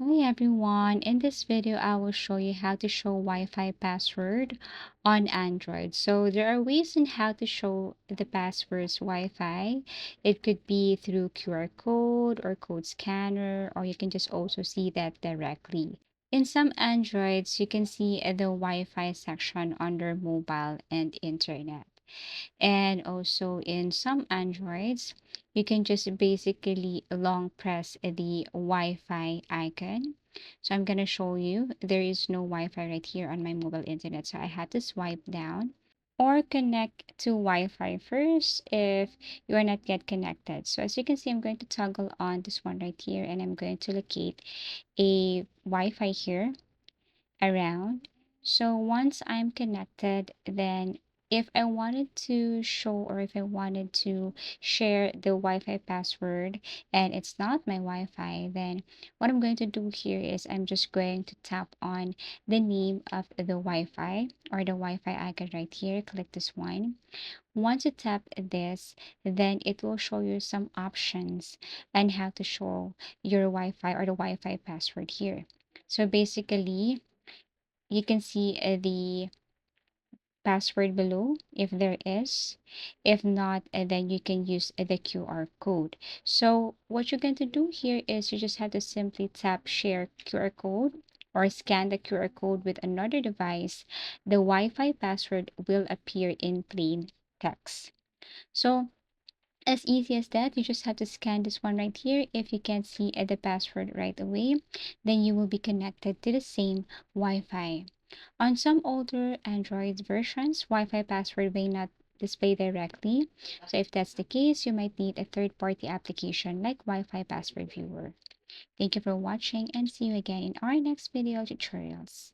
Hi everyone, in this video I will show you how to show Wi-Fi password on Android. So there are ways in how to show the passwords Wi-Fi. It could be through QR code or code scanner, or you can just also see that directly. In some Androids, you can see the Wi-Fi section under mobile and internet. And also in some Androids, you can just basically long press the Wi-Fi icon. So I'm going to show you there is no Wi-Fi right here on my mobile internet. So I had to swipe down or connect to Wi-Fi first if you are not yet connected. So as you can see, I'm going to toggle on this one right here and I'm going to locate a Wi-Fi here around. So once I'm connected, then if I wanted to show or if I wanted to share the Wi-Fi password and it's not my Wi-Fi, then what I'm going to do here is I'm just going to tap on the name of the Wi-Fi or the Wi-Fi icon right here. Click this one. Once you tap this, then it will show you some options on how to show your Wi-Fi or the Wi-Fi password here. So basically, you can see the password below if there is. If not, then you can use the QR code. So what you're going to do here is you just have to simply tap share QR code or scan the QR code with another device. The Wi-Fi password will appear in plain text. So as easy as that, you just have to scan this one right here. If you can't see the password right away, then you will be connected to the same Wi-Fi. On some older Android versions, Wi-Fi password may not display directly. So if that's the case, you might need a third-party application like Wi-Fi Password Viewer. Thank you for watching and see you again in our next video tutorials.